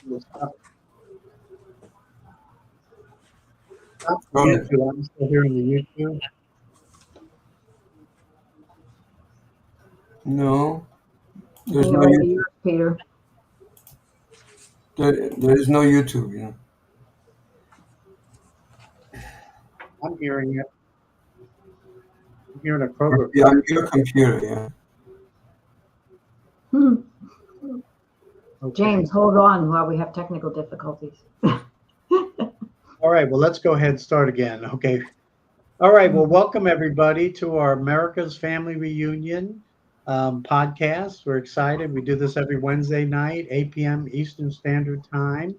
Stop the Go ahead. YouTube. I'm still here in the YouTube. No, there's Can't no over YouTube. yours, Peter. There is no YouTube. I'm hearing it. I'm hearing a Kroger. Yeah, on your computer. Yeah. Hmm. Okay. James, hold on while we have technical difficulties. All right. Well, let's go ahead and start again. Okay. All right. Well, welcome everybody to our America's Family Reunion podcast. We're excited. We do this every Wednesday night, 8 p.m. Eastern Standard Time.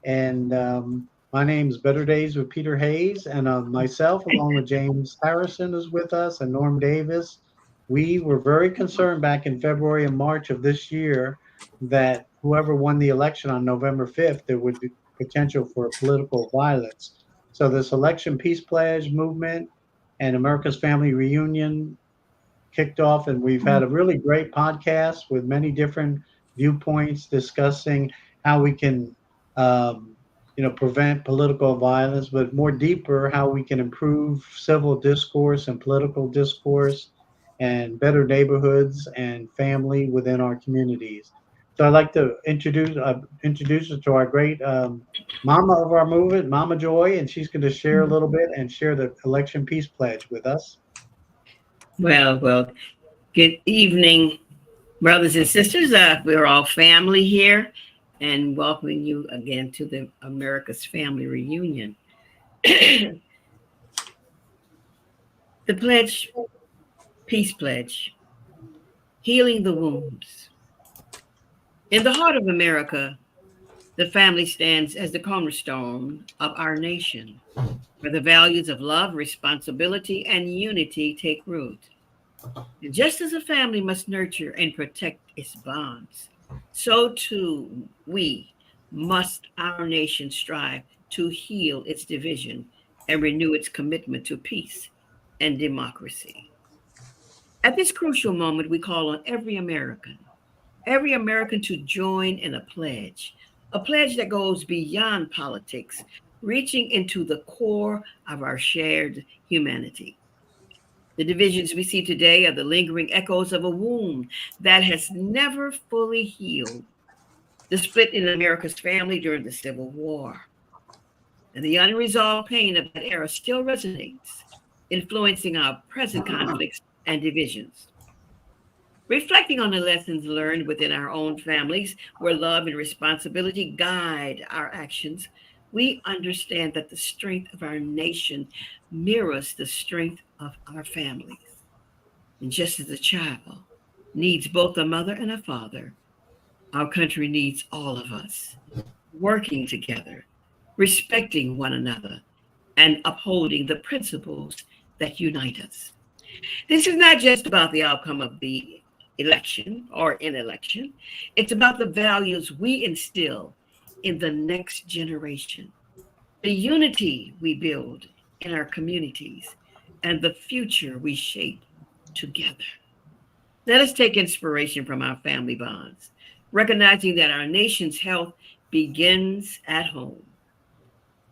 And my name is Better Days with Peter Hayes, and myself, along with James Harrison, is with us, and Norm Davis. We were very concerned back in February and March of this year that whoever won the election on November 5th, there would be potential for political violence. So this election peace pledge movement and America's Family Reunion kicked off, and we've had a really great podcast with many different viewpoints discussing how we can, prevent political violence, but more deeper, how we can improve civil discourse and political discourse and better neighborhoods and family within our communities. So I'd like to introduce her to our great mama of our movement, Mama Joy, and she's going to share a little bit and share the election peace pledge with us. Well, good evening, brothers and sisters. We're all family here and welcoming you again to the America's Family Reunion. The pledge, peace pledge, healing the wounds. In the heart of America, the family stands as the cornerstone of our nation, where the values of love, responsibility, and unity take root. And just as a family must nurture and protect its bonds, so too must our nation strive to heal its division and renew its commitment to peace and democracy. At this crucial moment, we call on every American to join in a pledge that goes beyond politics, reaching into the core of our shared humanity. The divisions we see today are the lingering echoes of a wound that has never fully healed. The split in America's family during the Civil War. And the unresolved pain of that era still resonates, influencing our present conflicts and divisions. Reflecting on the lessons learned within our own families, where love and responsibility guide our actions, we understand that the strength of our nation mirrors the strength of our families. And just as a child needs both a mother and a father, our country needs all of us working together, respecting one another, and upholding the principles that unite us. This is not just about the outcome of the election or an election, it's about the values we instill in the next generation, the unity we build in our communities, and the future we shape together. Let us take inspiration from our family bonds, recognizing that our nation's health begins at home.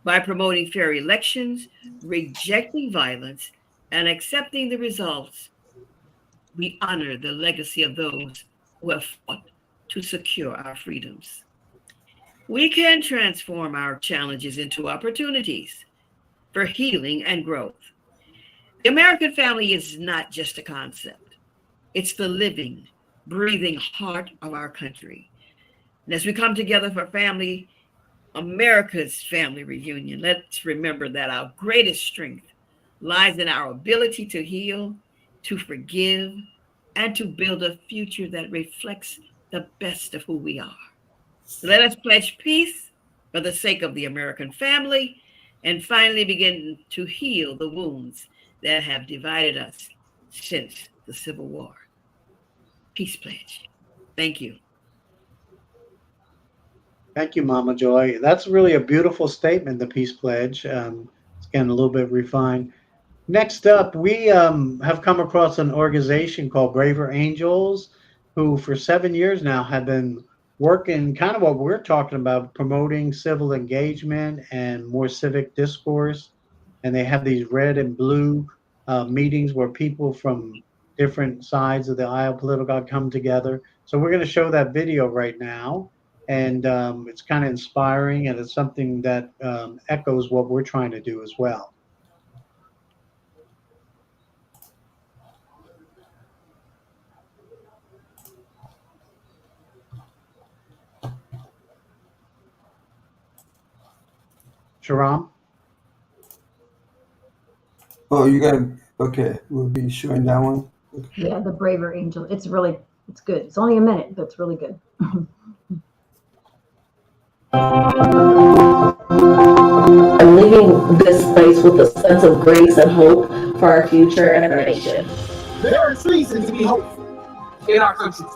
By promoting fair elections, rejecting violence, and accepting the results, we honor the legacy of those who have fought to secure our freedoms. We can transform our challenges into opportunities for healing and growth. The American family is not just a concept, it's the living, breathing heart of our country. And as we come together for America's family reunion, let's remember that our greatest strength lies in our ability to heal, to forgive, and to build a future that reflects the best of who we are. So let us pledge peace for the sake of the American family and finally begin to heal the wounds that have divided us since the Civil War. Peace pledge. Thank you. Thank you, Mama Joy. That's really a beautiful statement, the Peace Pledge. It's getting a little bit refined. Next up, we have come across an organization called Braver Angels, who for 7 years now have been working kind of what we're talking about, promoting civil engagement and more civic discourse. And they have these red and blue meetings where people from different sides of the aisle political come together. So we're going to show that video right now. And it's kind of inspiring, and it's something that echoes what we're trying to do as well. Sharam? Oh, you got to, okay, we'll be showing that one. Yeah, the braver angel. It's good. It's only a minute, but it's really good. I'm leaving this place with a sense of grace and hope for our future and our nation. There is reason to be hopeful in our country.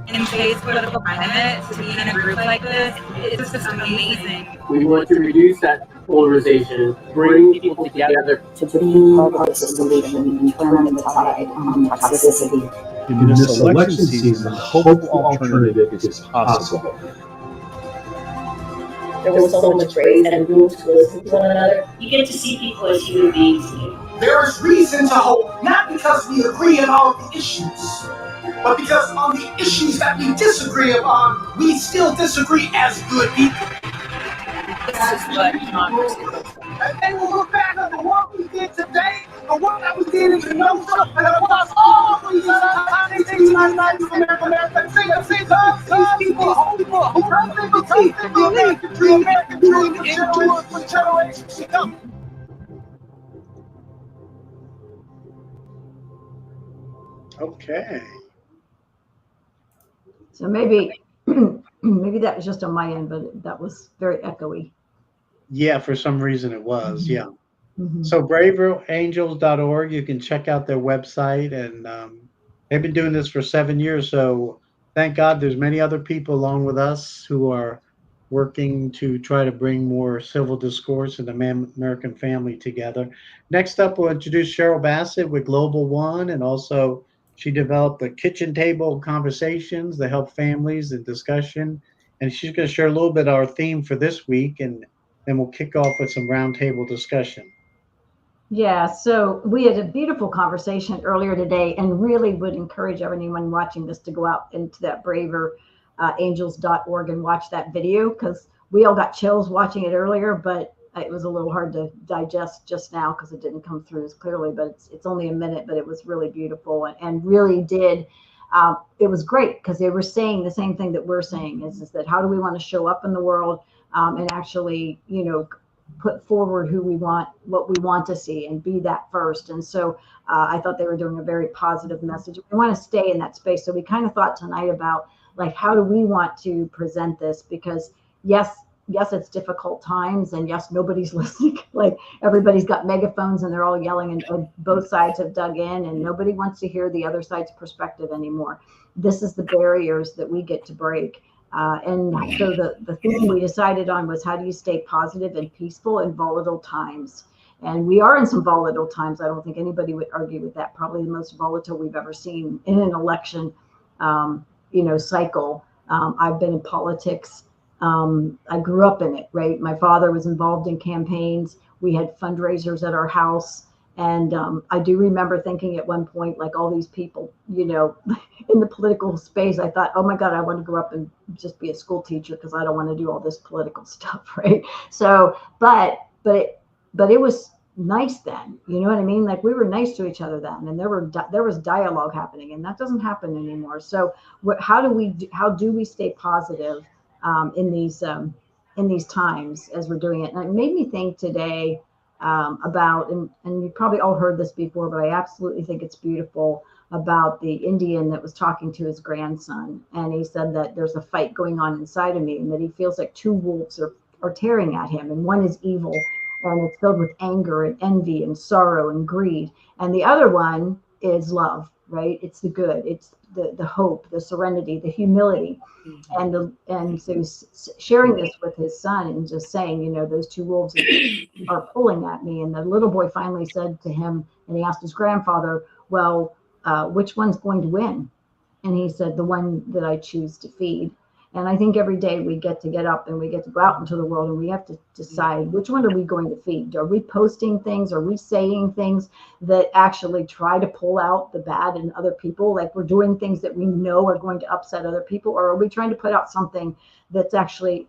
In today's political climate, to be in a group like this, it's just amazing. We want to reduce that polarization, bring people together. To be part of the solution and turn the tide on toxicity. In this election season, a hopeful alternative is possible. There was so much grace and room to listen to one another. You get to see people as human beings. There is reason to hope, not because we agree on all the issues, but because on the issues that we disagree upon, we still disagree as good people. This is what democracy looks like. And then we'll look back at the work we did today, the work that we did in Kenosha, and across all of these other things in the United States of America. Sing, these people who represent the American dream, endure for generations to come. Okay. So maybe that was just on my end, but that was very echoey. Yeah, for some reason it was. Mm-hmm. Yeah. Mm-hmm. So braverangels.org, you can check out their website, and they've been doing this for 7 years. So thank God there's many other people along with us who are working to try to bring more civil discourse and the American family together. Next up, we'll introduce Cheryl Bassitt with Global One, and also she developed the kitchen table conversations that help families and discussion. And she's going to share a little bit of our theme for this week, and then we'll kick off with some roundtable discussion. Yeah, so we had a beautiful conversation earlier today, and really would encourage anyone watching this to go out into that braverangels.org and watch that video, because we all got chills watching it earlier, but it was a little hard to digest just now because it didn't come through as clearly. But it's only a minute, but it was really beautiful, and really did. It was great because they were saying the same thing that we're saying is that how do we want to show up in the world and actually, put forward who we want, what we want to see, and be that first. And so I thought they were doing a very positive message. We want to stay in that space. So we kind of thought tonight about, like, how do we want to present this? Because yes, it's difficult times, and yes, nobody's listening. Like, everybody's got megaphones and they're all yelling, and both sides have dug in, and nobody wants to hear the other side's perspective anymore. This is the barriers that we get to break. And so the thing we decided on was, how do you stay positive and peaceful in volatile times? And we are in some volatile times. I don't think anybody would argue with that. Probably the most volatile we've ever seen in an election, cycle. I've been in politics. I grew up in it, right? My father was involved in campaigns. We had fundraisers at our house. And I do remember thinking at one point, like, all these people, in the political space, I thought, oh my God, I want to grow up and just be a school teacher because I don't want to do all this political stuff, right? So, but it was nice then, you know what I mean? Like, we were nice to each other then, and there was dialogue happening, and that doesn't happen anymore. So, how do we stay positive in these times as we're doing it? And it made me think today. About, and you probably all heard this before, but I absolutely think it's beautiful, about the Indian that was talking to his grandson. And he said that there's a fight going on inside of me, and that he feels like two wolves are tearing at him. And one is evil, and it's filled with anger and envy and sorrow and greed. And the other one is love, right? It's the good. It's the hope, the serenity, the humility. And so sharing this with his son and just saying, those two wolves are pulling at me. And the little boy finally said to him, and he asked his grandfather, well, which one's going to win? And he said, the one that I choose to feed. And I think every day we get to get up and we get to go out into the world and we have to decide which one are we going to feed? Are we posting things? Are we saying things that actually try to pull out the bad in other people? Like we're doing things that we know are going to upset other people? Or are we trying to put out something that's actually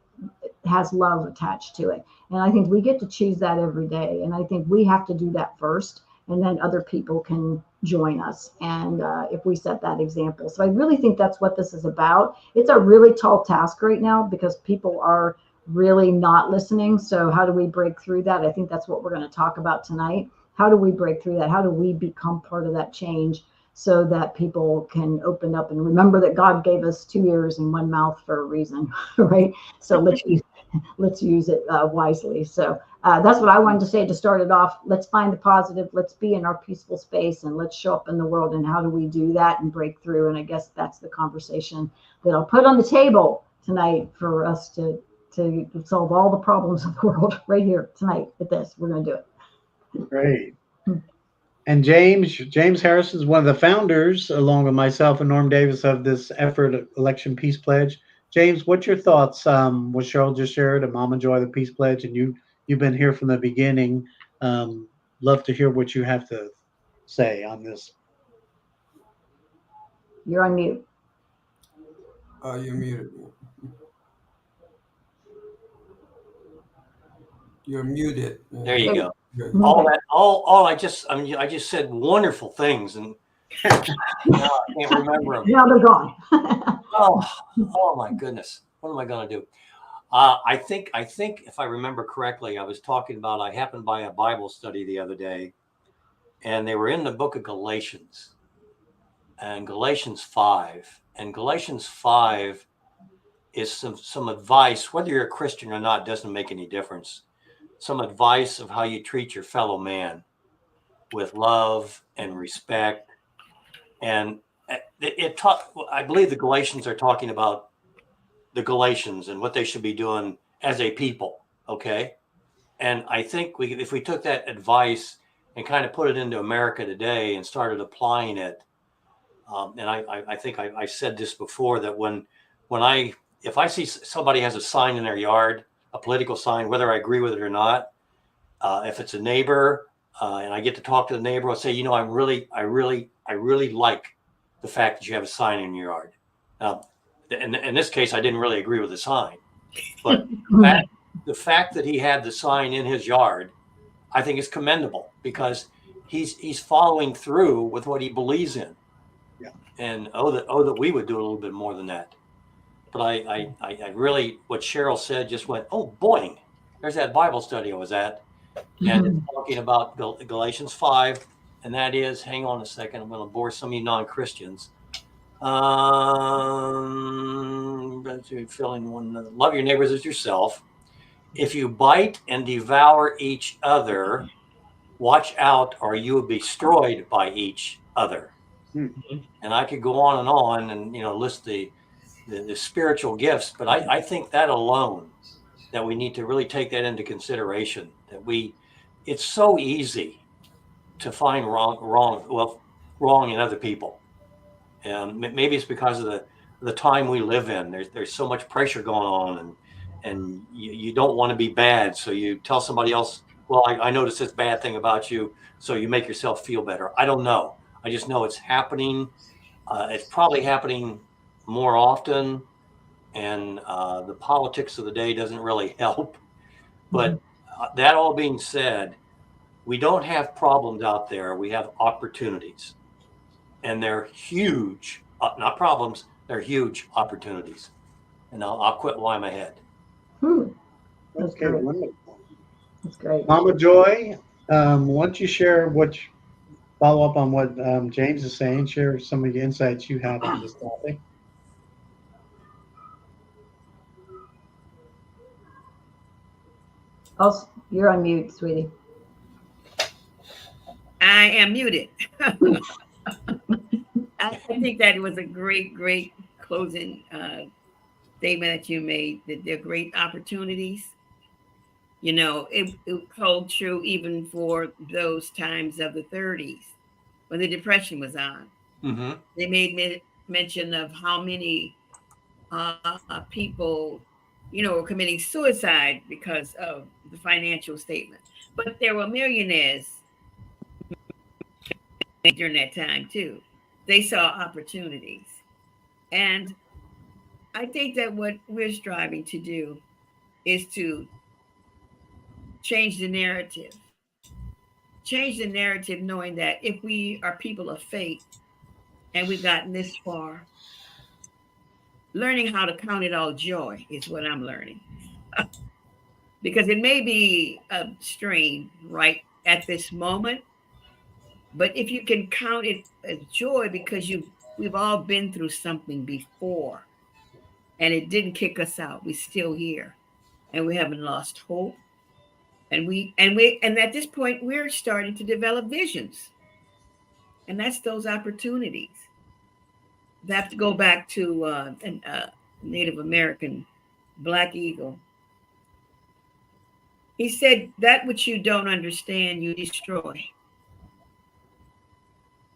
has love attached to it? And I think we get to choose that every day. And I think we have to do that first, and then other people can join us. And if we set that example. So I really think that's what this is about. It's a really tall task right now because people are really not listening. So how do we break through that? I think that's what we're going to talk about tonight. How do we break through that? How do we become part of that change so that people can open up and remember that God gave us 2 ears and 1 mouth for a reason, right? So let's use it wisely. So that's what I wanted to say to start it off. Let's find the positive. Let's be in our peaceful space and let's show up in the world. And how do we do that and break through? And I guess that's the conversation that I'll put on the table tonight for us to solve all the problems of the world right here tonight with this. We're going to do it. Great. And James Harrison is one of the founders, along with myself and Norm Davis, of this effort, Election Peace Pledge. James, what's your thoughts? What Cheryl just shared, and Mama Joy, the Peace Pledge, and you've been here from the beginning. Love to hear what you have to say on this. You're on mute. You're muted. You're muted. There you go. Good. I just said wonderful things, and now I can't remember them. Now they're gone. oh my goodness, what am I going to do? I think if I remember correctly, I was talking about, I happened by a Bible study the other day, and they were in the book of Galatians, and Galatians 5, and Galatians 5 is some advice. Whether you're a Christian or not doesn't make any difference. Some advice of how you treat your fellow man with love and respect. And I believe the Galatians are talking about the Galatians and what they should be doing as a people. Okay. And I think if we took that advice and kind of put it into America today and started applying it. And I think I said this before, that if I see somebody has a sign in their yard, a political sign, whether I agree with it or not, if it's a neighbor and I get to talk to the neighbor, I'll say, I really like the fact that you have a sign in your yard. Now, in this case, I didn't really agree with the sign, but the fact that he had the sign in his yard, I think is commendable, because he's following through with what he believes in. Yeah. And that we would do a little bit more than that. But I really, what Cheryl said just went, oh, boing, there's that Bible study I was at. And it's talking about Galatians 5. And that is, hang on a second, I'm going to bore some of you non-Christians. Love your neighbors as yourself. If you bite and devour each other, watch out, or you will be destroyed by each other. Mm-hmm. And I could go on and list the spiritual gifts, but I think that alone, that we need to really take that into consideration, that it's so easy to find wrong in other people. And maybe it's because of the time we live in. There's so much pressure going on, and you don't want to be bad. So you tell somebody else, well, I noticed this bad thing about you. So you make yourself feel better. I don't know. I just know it's happening. It's probably happening more often, and the politics of the day doesn't really help. But that all being said, we don't have problems out there. We have opportunities, and they're huge, not problems. They're huge opportunities. And I'll quit while I'm ahead. That's okay, great. wonderful. That's great. Mama Joy, why don't you share follow up on what James is saying, share some of the insights you have on this topic. You're on mute, sweetie. I am muted. I think that was a great closing statement that you made, that they're great opportunities. It held true even for those times of the 30s when the Depression was on. Mm-hmm. They made mention of how many people, were committing suicide because of the financial statement. But there were millionaires during that time too. They saw opportunities. And I think that what we're striving to do is to change the narrative. Change the narrative, knowing that if we are people of faith and we've gotten this far, learning how to count it all joy is what I'm learning. Because it may be a strain right at this moment, but if you can count it as joy because we've all been through something before and it didn't kick us out. We're still here and we haven't lost hope. And at this point we're starting to develop visions. And that's those opportunities. They have to go back to Native American Black Eagle. He said, that which you don't understand, you destroy.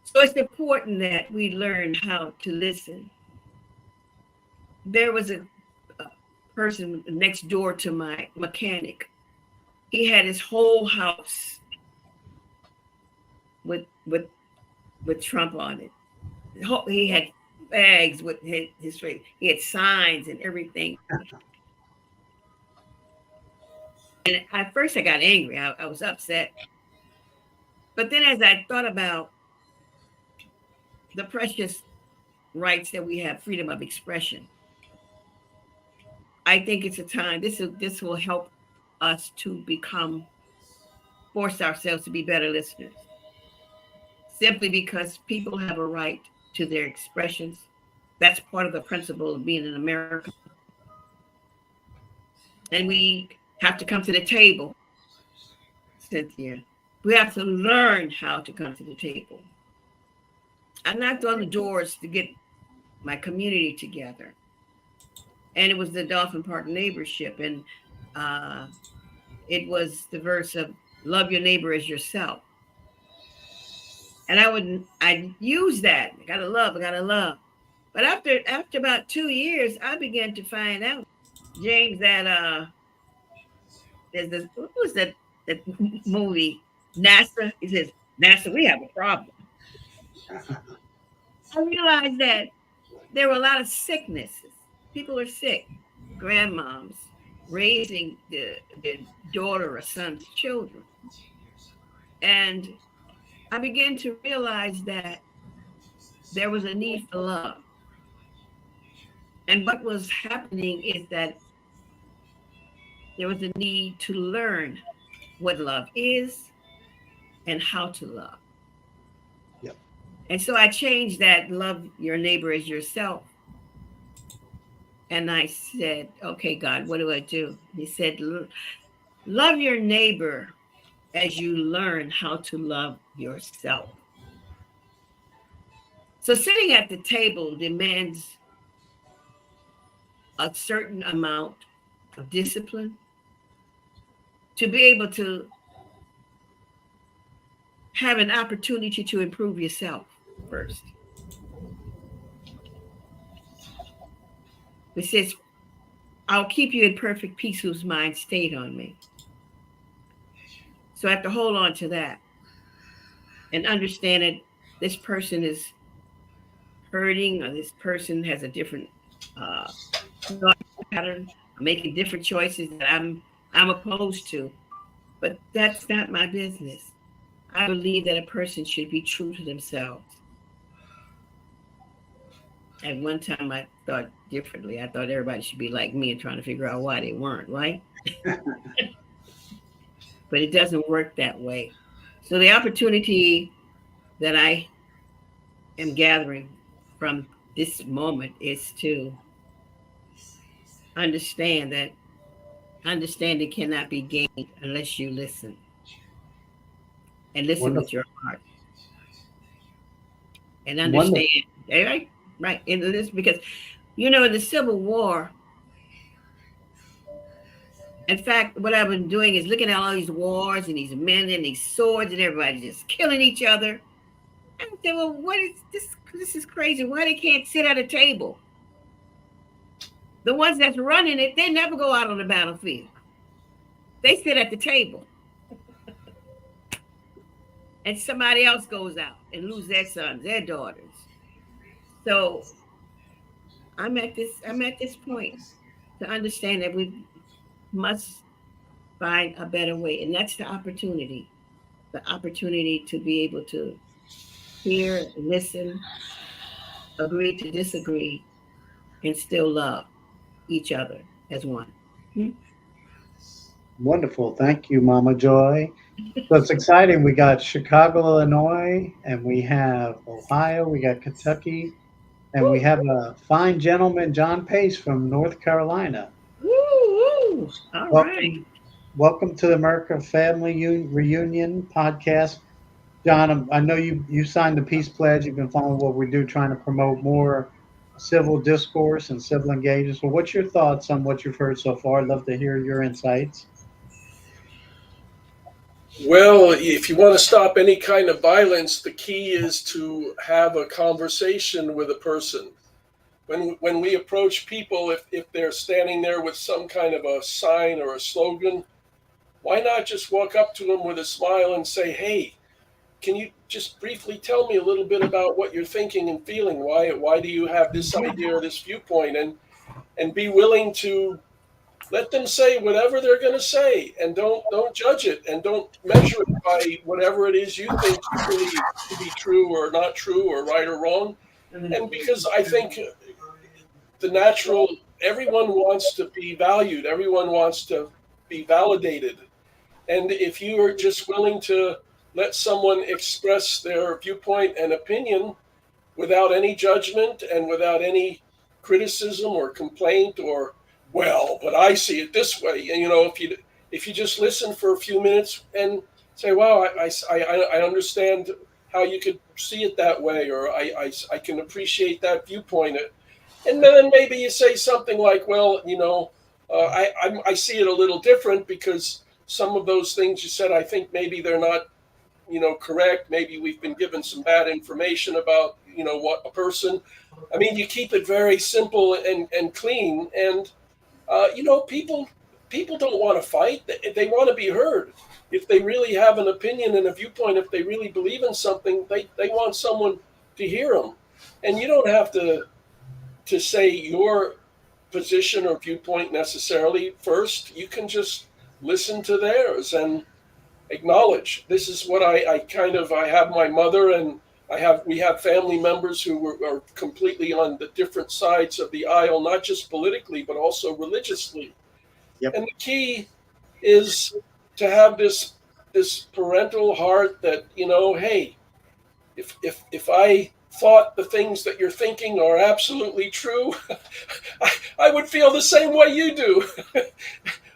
So it's important that we learn how to listen. There was a person next door to my mechanic. He had his whole house with Trump on it. He had bags with his face. He had signs and everything. And at first I got angry. I was upset. But then as I thought about the precious rights that we have, freedom of expression, I think it's a time, this will help us to force ourselves to be better listeners. Simply because people have a right to their expressions. That's part of the principle of being in America. And we have to come to the table, Cynthia. We have to learn how to come to the table. I knocked on the doors to get my community together. And it was the Dolphin Park neighborship. And it was the verse of love your neighbor as yourself. And I'd use that. I gotta love. But after about 2 years, I began to find out, James, that there's this, what was that movie, NASA? He says, NASA, we have a problem. I realized that there were a lot of sicknesses. People are sick. Grandmoms raising their daughter or son's children. And I began to realize that there was a need for love. And what was happening is that there was a need to learn what love is and how to love. Yep. And so I changed that, love your neighbor as yourself. And I said, okay, God, what do I do? He said, love your neighbor as you learn how to love yourself. So sitting at the table demands a certain amount of discipline to be able to have an opportunity to improve yourself first. It says, I'll keep you in perfect peace whose mind stayed on me. So I have to hold on to that and understand that this person is hurting, or this person has a different thought pattern, making different choices that I'm opposed to. But that's not my business. I believe that a person should be true to themselves. At one time, I thought differently. I thought everybody should be like me and trying to figure out why they weren't, right? But it doesn't work that way. So the opportunity that I am gathering from this moment is to understand that understanding cannot be gained unless you listen. And listen Wonderful. With your heart. And understand. Right? Right. And this, because, in the Civil War, in fact, what I've been doing is looking at all these wars and these men and these swords and everybody just killing each other. And I said, well, what is this? This is crazy. Why they can't sit at a table? The ones that's running it, they never go out on the battlefield. They sit at the table. And somebody else goes out and lose their sons, their daughters. So I'm at this point to understand that we must find a better way. And that's the opportunity to be able to hear, listen, agree to disagree, and still love each other as one. Wonderful. Thank you, Mama Joy. So it's exciting. We got Chicago, Illinois, and we have Ohio, we got Kentucky, and we have a fine gentleman, John Pace from North Carolina. Woo! All right. Welcome to the America Family Reunion podcast. John, I know you signed the Peace Pledge. You've been following what we do, trying to promote more civil discourse and civil engagement. So what's your thoughts on what you've heard so far? I'd love to hear your insights. Well, if you want to stop any kind of violence, the key is to have a conversation with a person. When we approach people, if they're standing there with some kind of a sign or a slogan, why not just walk up to them with a smile and say, hey, can you just briefly tell me a little bit about what you're thinking and feeling? Why do you have this idea or this viewpoint? And be willing to let them say whatever they're going to say, and don't judge it, and don't measure it by whatever it is you think you believe to be true or not true or right or wrong. And because I think everyone wants to be valued, everyone wants to be validated. And if you are just willing to let someone express their viewpoint and opinion without any judgment and without any criticism or complaint or, well, but I see it this way. And, if you just listen for a few minutes and say, wow, I understand how you could see it that way, or I can appreciate that viewpoint. And then maybe you say something like, well, I see it a little different because some of those things you said, I think maybe they're not, correct. Maybe we've been given some bad information about, what a person. I mean, you keep it very simple and clean. And, people don't want to fight. They want to be heard. If they really have an opinion and a viewpoint, if they really believe in something, they want someone to hear them. And you don't have to say your position or viewpoint necessarily first. You can just listen to theirs and acknowledge. This is what I have my mother, and we have family members who are completely on the different sides of the aisle, not just politically, but also religiously. Yep. And the key is to have this parental heart that, hey, if I thought the things that you're thinking are absolutely true, I would feel the same way you do.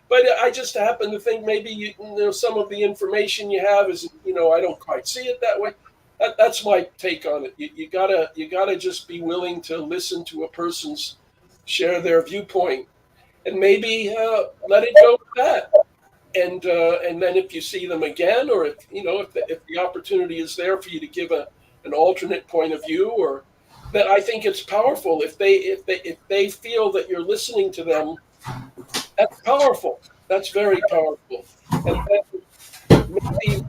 But I just happen to think maybe some of the information you have is, I don't quite see it that way. That's my take on it. You gotta just be willing to listen to a person's share their viewpoint, and maybe let it go with that. And then if you see them again, or if the opportunity is there for you to give an alternate point of view, or that, I think it's powerful if they feel that you're listening to them. That's powerful. That's very powerful. And then maybe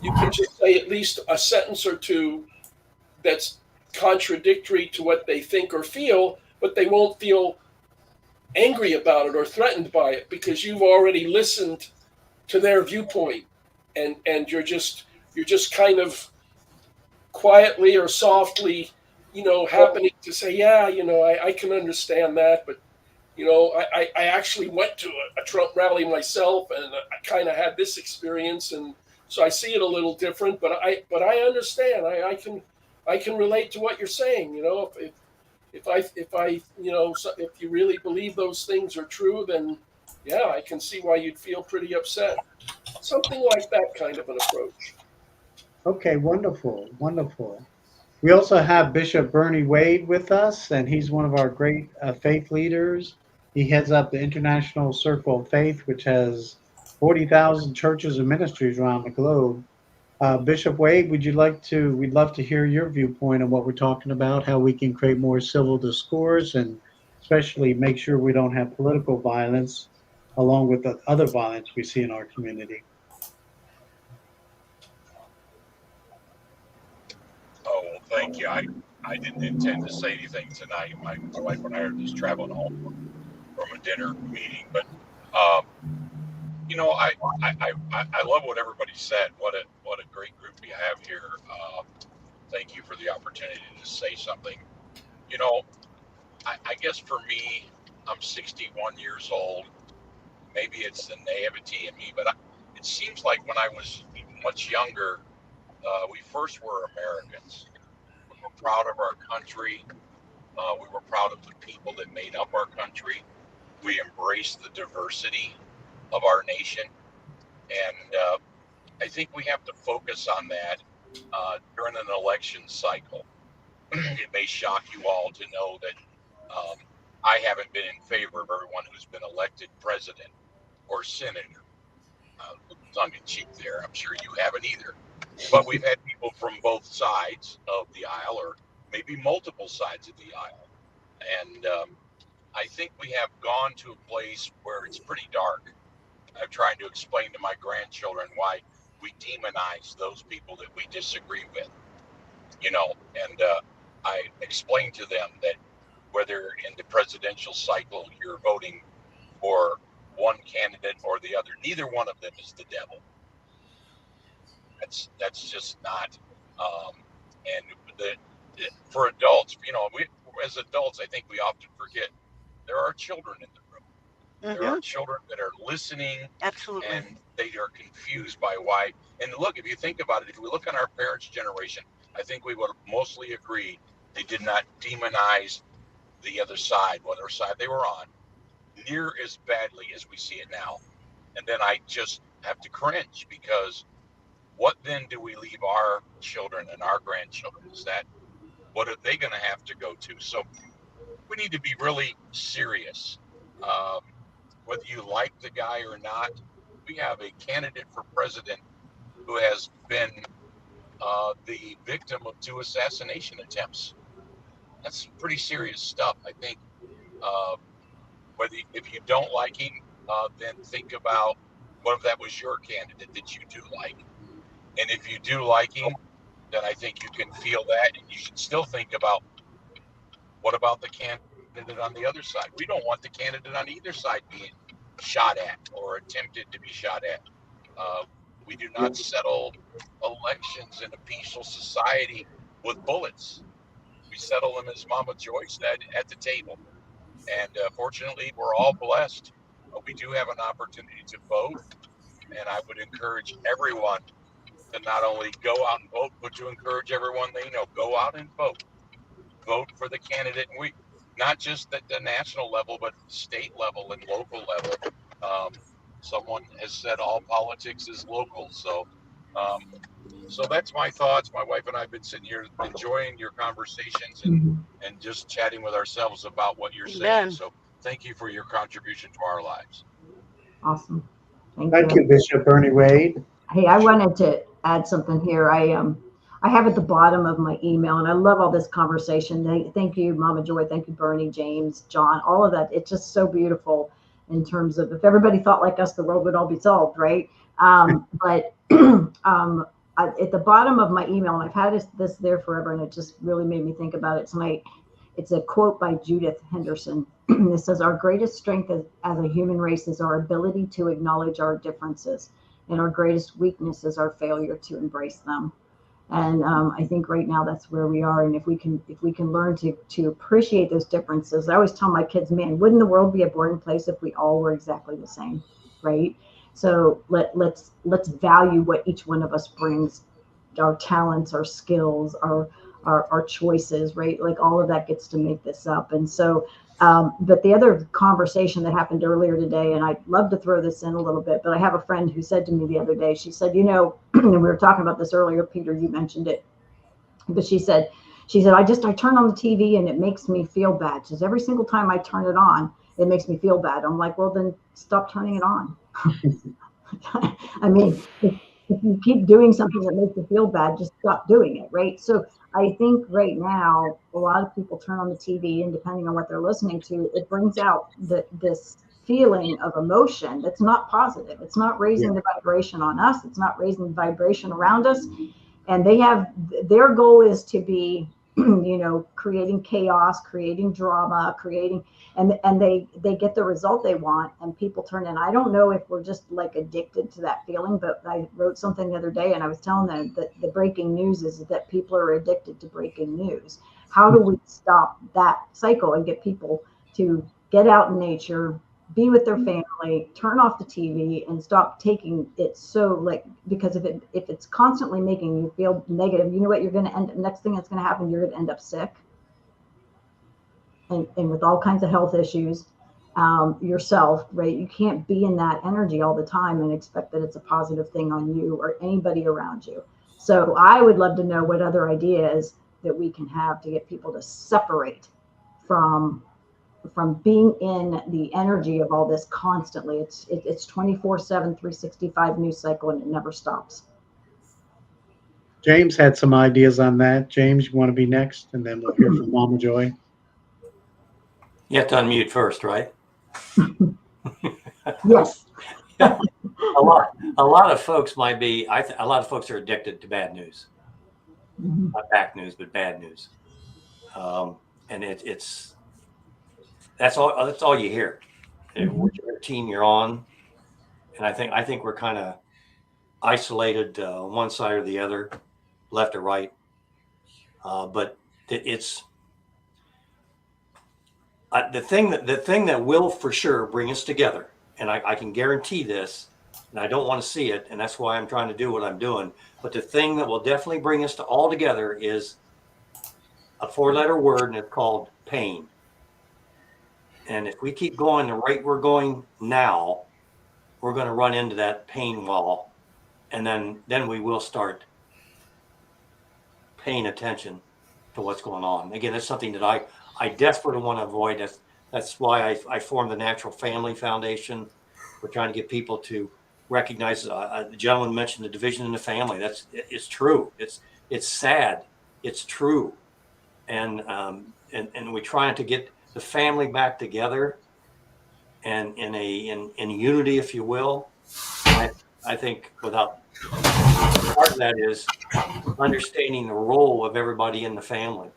you can just say at least a sentence or two that's contradictory to what they think or feel, but they won't feel angry about it or threatened by it because you've already listened to their viewpoint, and you're just kind of quietly or softly, happening to say, yeah, I can understand that, but I actually went to a Trump rally myself, and I kind of had this experience, and so I see it a little different, but I understand. I can relate to what you're saying. If you really believe those things are true, then yeah, I can see why you'd feel pretty upset. Something like that kind of an approach. Okay, wonderful. We also have Bishop Bernie Wade with us, and he's one of our great faith leaders. He heads up the International Circle of Faith, which has 40,000 churches and ministries around the globe. Bishop Wade, we'd love to hear your viewpoint on what we're talking about, how we can create more civil discourse and especially make sure we don't have political violence along with the other violence we see in our community. Oh, well, thank you. I didn't intend to say anything tonight. My wife and I are just traveling home from a dinner meeting, but you know, I love what everybody said. What a great group we have here. Thank you for the opportunity to say something. You know, I guess for me, I'm 61 years old. Maybe it's the naivety in me, but it seems like when I was much younger, we first were Americans. We were proud of our country. We were proud of the people that made up our country. We embraced the diversity of our nation. And I think we have to focus on that during an election cycle. It may shock you all to know that I haven't been in favor of everyone who's been elected president or senator. Tongue in cheek there. I'm sure you haven't either. But we've had people from both sides of the aisle, or maybe multiple sides of the aisle. And I think we have gone to a place where it's pretty dark. I'm trying to explain to my grandchildren why we demonize those people that we disagree with, you know, and I explained to them that whether in the presidential cycle you're voting for one candidate or the other, neither one of them is the devil. That's just not. And for adults, you know, we as adults, I think we often forget there are children in the room. There are children that are listening. Absolutely. And they are confused by why. And look, if you think about it, if we look on our parents' generation, I think we would mostly agree they did not demonize the other side, whatever side they were on, near as badly as we see it now. And then I just have to cringe, because what then do we leave our children and our grandchildren? Is that, what are they going to have to go to? So we need to be really serious. Whether you like the guy or not, we have a candidate for president who has been the victim of 2 assassination attempts. That's pretty serious stuff. I think if you don't like him, then think about what if that was your candidate that you do like. And if you do like him, then I think you can feel that, and you should still think about what about the candidate on the other side. We don't want the candidate on either side being shot at or attempted to be shot at. We do not settle elections in a peaceful society with bullets. We settle them, as Mama Joy said, at the table. And fortunately, we're all blessed. We do have an opportunity to vote. And I would encourage everyone to not only go out and vote, but to encourage everyone they know, go out and vote. Vote for the candidate. And we, not just at the national level, but state level and local level. Someone has said all politics is local. So that's my thoughts. My wife and I have been sitting here enjoying your conversations and just chatting with ourselves about what you're saying. So thank you for your contribution to our lives. Awesome. Thank you, Bishop Bernie Wade. Hey, I wanted to add something here. I have at the bottom of my email, and I love all this conversation. Thank you, Mama Joy. Thank you, Bernie, James, John, all of that. It's just so beautiful in terms of, if everybody thought like us, the world would all be solved, right? But at the bottom of my email, and I've had this there forever, and it just really made me think about it tonight. It's a quote by Judith Henderson. It says, "Our greatest strength as a human race is our ability to acknowledge our differences, and our greatest weakness is our failure to embrace them." And I think right now that's where we are. And if we can learn to appreciate those differences, I always tell my kids, man, wouldn't the world be a boring place if we all were exactly the same, right? So let's value what each one of us brings, our talents, our skills, our choices, right? Like all of that gets to make this up. And so, but the other conversation that happened earlier today, and I'd love to throw this in a little bit, but I have a friend who said to me the other day, she said, you know, and we were talking about this earlier, Peter, you mentioned it, but she said, I turn on the TV and it makes me feel bad. She says, every single time I turn it on, it makes me feel bad. I'm like, well, then stop turning it on. I mean, if you keep doing something that makes you feel bad, just stop doing it, right? So I think right now, a lot of people turn on the TV, and depending on what they're listening to, it brings out this feeling of emotion that's not positive. It's not raising the vibration on us. It's not raising the vibration around us. And their goal is to be, creating chaos, creating drama, and they get the result they want, and people turn in. I don't know if we're just like addicted to that feeling, but I wrote something the other day, and I was telling them that the breaking news is that people are addicted to breaking news. How do we stop that cycle and get people to get out in nature, be with their family, turn off the TV, and stop taking it so because if it's constantly making you feel negative, you know what you're going to end. Next thing that's going to happen, you're going to end up sick, and with all kinds of health issues yourself, right? You can't be in that energy all the time and expect that it's a positive thing on you or anybody around you. So I would love to know what other ideas that we can have to get people to separate from being in the energy of all this constantly. It's 24/7, 365 news cycle, and it never stops. James had some ideas on that. James, you want to be next, and then we'll hear from Mama Joy. You have to unmute first, right? Yes. A lot of folks might be. A lot of folks are addicted to bad news, not bad news, but bad news. And it's that's all you hear. Whichever team you're on, and I think we're kind of isolated, one side or the other, left or right. But it's the thing that will for sure bring us together, and I can guarantee this, and I don't want to see it, and that's why I'm trying to do what I'm doing. But the thing that will definitely bring us all together is a 4-letter word, and it's called pain. And if we keep going the rate we're going now, we're going to run into that pain wall, and then we will start paying attention to what's going on. Again, that's something that I desperately want to avoid. That's why I formed the Natural Family Foundation. We're trying to get people to recognize. The gentleman mentioned the division in the family. It's true. It's sad. It's true, and we're trying to get the family back together, and in unity, if you will. I think without part of that is understanding the role of everybody in the family.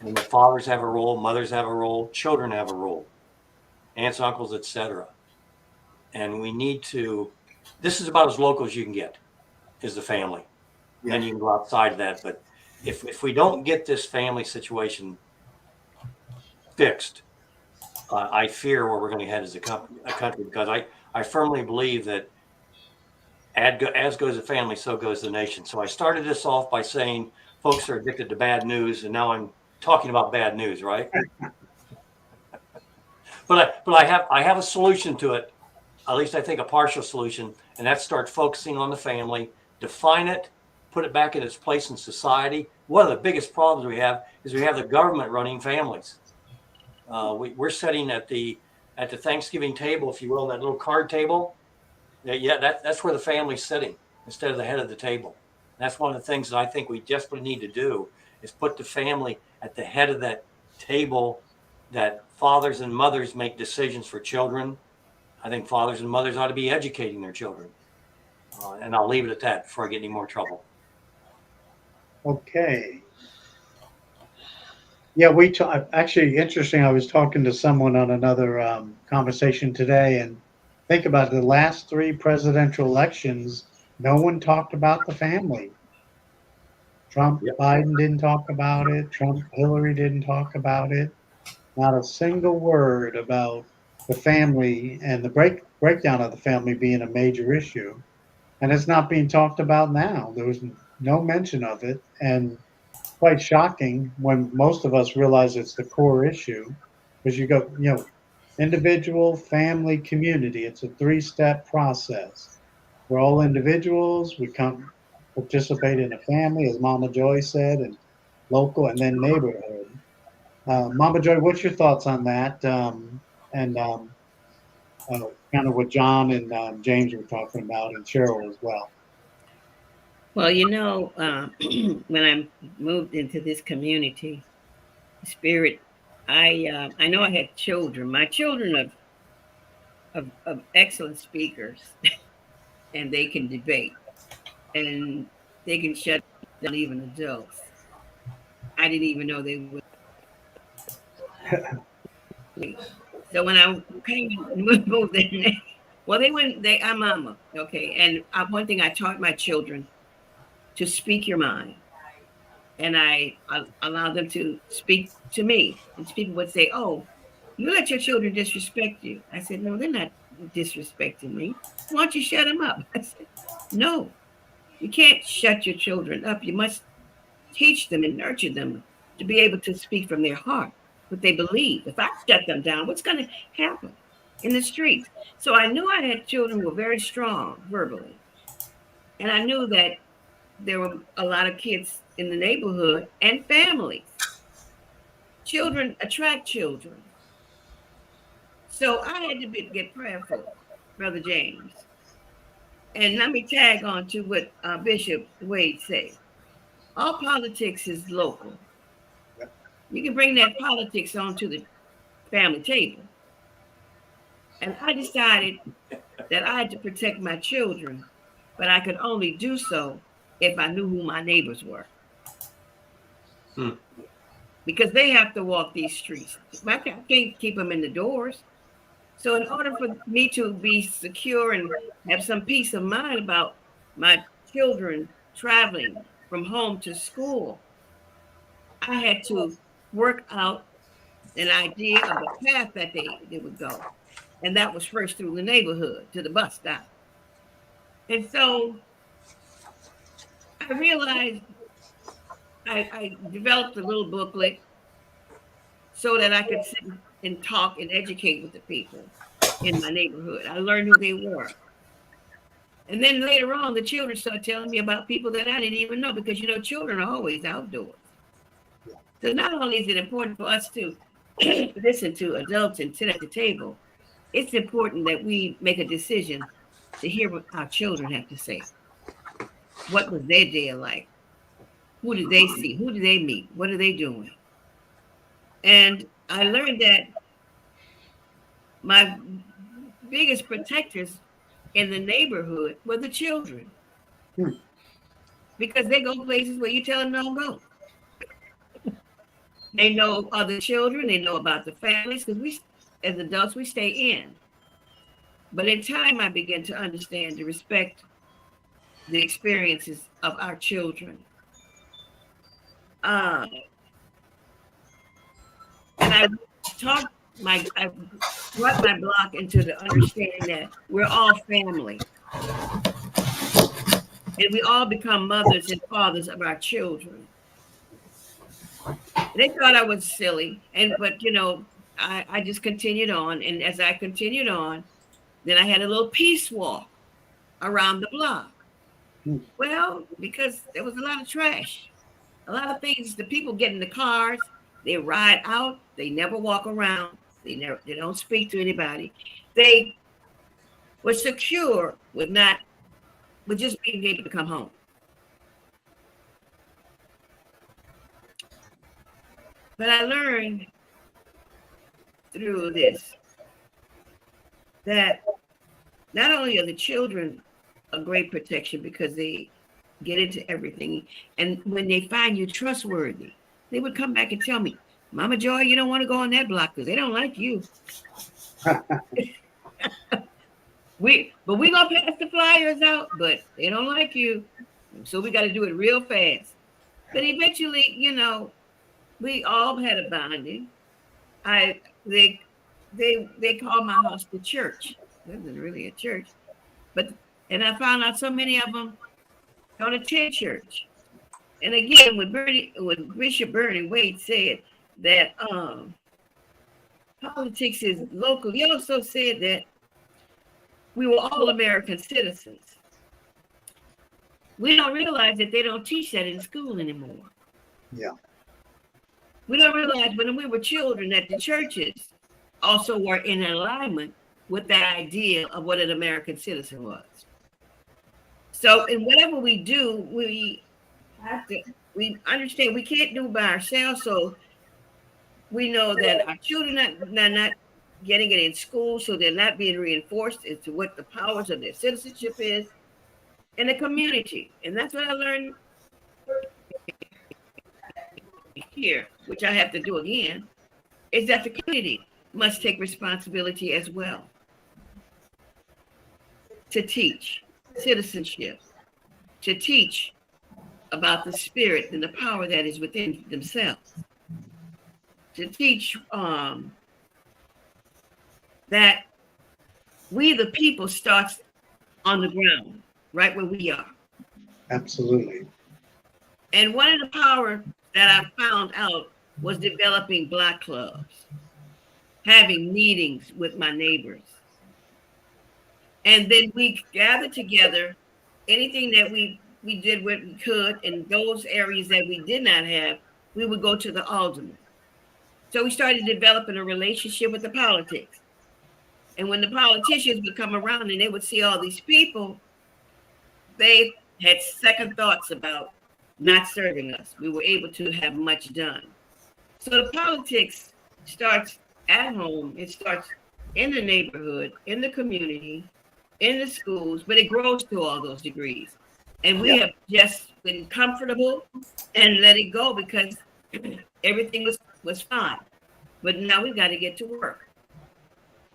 And the fathers have a role, mothers have a role, children have a role, aunts, uncles, etc. And we need to. This is about as local as you can get, is the family. Yeah. Then you can go outside of that. But if we don't get this family situation fixed, I fear where we're going to head as a country, because I firmly believe that as goes the family, so goes the nation. So I started this off by saying folks are addicted to bad news, and now I'm talking about bad news, right? but I have a solution to it, at least I think a partial solution, and that's start focusing on the family, define it, put it back in its place in society. One of the biggest problems we have is we have the government running families. We're sitting at the Thanksgiving table, if you will, that little card table. That's where the family's sitting instead of the head of the table. That's one of the things that I think we desperately need to do, is put the family at the head of that table, that fathers and mothers make decisions for children. I think fathers and mothers ought to be educating their children. And I'll leave it at that before I get any more trouble. Okay. Yeah, actually, interesting. I was talking to someone on another conversation today, and think about the last 3 presidential elections. No one talked about the family. Trump, Biden didn't talk about it. Trump, Hillary didn't talk about it. Not a single word about the family and the breakdown of the family being a major issue. And it's not being talked about now. There was no mention of it. And quite shocking when most of us realize it's the core issue, because you go, individual, family, community. It's a 3-step process. We're all individuals. We come participate in a family, as Mama Joy said, and local, and then neighborhood. Mama Joy, what's your thoughts on that? And kind of what John and James were talking about, and Cheryl as well. Well, when I moved into this community, Spirit, I know I had children. My children of excellent speakers, and they can debate, and they can shut down even adults. I didn't even know they would. So when I came and moved in, well, they went. I'm mama, okay. And one thing I taught my children to speak your mind, and I allowed them to speak to me. And people would say, "Oh, you let your children disrespect you." I said, "No, they're not disrespecting me. Why don't you shut them up?" I said, "No, you can't shut your children up. You must teach them and nurture them to be able to speak from their heart what they believe. If I shut them down, what's going to happen in the streets?" So I knew I had children who were very strong verbally. And I knew that there were a lot of kids in the neighborhood and families. Children attract children. So I had to get prayerful, Brother James. And let me tag on to what Bishop Wade said. All politics is local. You can bring that politics onto the family table. And I decided that I had to protect my children, but I could only do so if I knew who my neighbors were. Because they have to walk these streets. I can't keep them in the doors. So in order for me to be secure and have some peace of mind about my children traveling from home to school, I had to work out an idea of the path that they would go. And that was first through the neighborhood to the bus stop. And so I realized I developed a little booklet so that I could sit and talk and educate with the people in my neighborhood. I learned who they were. And then later on, the children started telling me about people that I didn't even know because, children are always outdoors. So not only is it important for us to listen to adults and sit at the table, it's important that we make a decision to hear what our children have to say. What was their day like? Who did they see? Who did they meet? What are they doing? And I learned that my biggest protectors in the neighborhood were the children. Because they go places where you tell them don't go. They know other children, they know about the families, because we, as adults, we stay in. But in time, I began to understand, to respect the experiences of our children. And I brought my block into the understanding that we're all family. And we all become mothers and fathers of our children. They thought I was silly, but I just continued on. And as I continued on, then I had a little peace walk around the block. Well, because there was a lot of trash, a lot of things. The people get in the cars, they ride out, they never walk around, they don't speak to anybody. They were secure with just being able to come home. But I learned through this that not only are the children a great protection because they get into everything, and when they find you trustworthy, they would come back and tell me, "Mama Joy, you don't want to go on that block because they don't like you." But we gonna pass the flyers out, but they don't like you, so we got to do it real fast. But eventually, we all had a bonding. They called my house the church. It wasn't really a church, and I found out so many of them don't attend church. And again, when Bishop Bernie Wade said that politics is local, he also said that we were all American citizens. We don't realize that they don't teach that in school anymore. Yeah. We don't realize when we were children that the churches also were in alignment with that idea of what an American citizen was. So in whatever we do, we understand we can't do it by ourselves. So we know that our children are not getting it in school, so they're not being reinforced as to what the powers of their citizenship is in the community. And that's what I learned here, which I have to do again, is that the community must take responsibility as well to teach citizenship, to teach about the spirit and the power that is within themselves, to teach that we the people starts on the ground, right where we are. Absolutely. And one of the power that I found out was developing Black clubs, having meetings with my neighbors. And then we gathered together anything that we did what we could. In those areas that we did not have, we would go to the alderman. So we started developing a relationship with the politics. And when the politicians would come around and they would see all these people, they had second thoughts about not serving us. We were able to have much done. So the politics starts at home. It starts in the neighborhood, in the community, in the schools, but it grows to all those degrees. And we have just been comfortable and let it go because everything was fine. But now we've got to get to work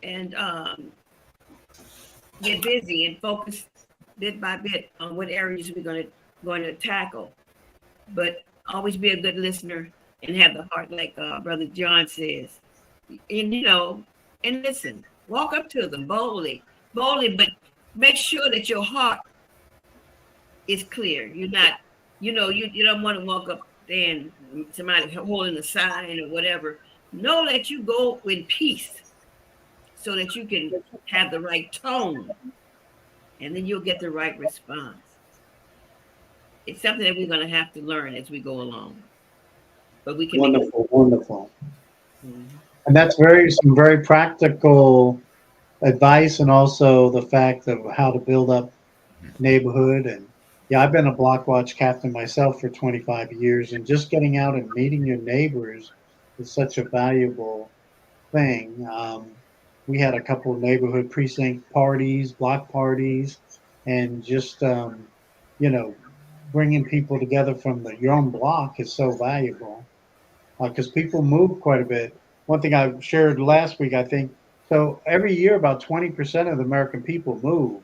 and get busy and focus bit by bit on what areas we're going to tackle. But always be a good listener and have the heart, like Brother John says, and and listen. Walk up to them boldly, but make sure that your heart is clear. You're not, you don't want to walk up there and somebody holding a sign or whatever. Know that you go in peace so that you can have the right tone, and then you'll get the right response. It's something that we're going to have to learn as we go along. But we can. Wonderful. Mm-hmm. And that's some very practical advice, and also the fact of how to build up neighborhood. And I've been a block watch captain myself for 25 years, and just getting out and meeting your neighbors is such a valuable thing. We had a couple of neighborhood precinct parties, block parties, and just bringing people together from your own block is so valuable because people move quite a bit. One thing I shared last week, I think, so every year about 20% of the American people move.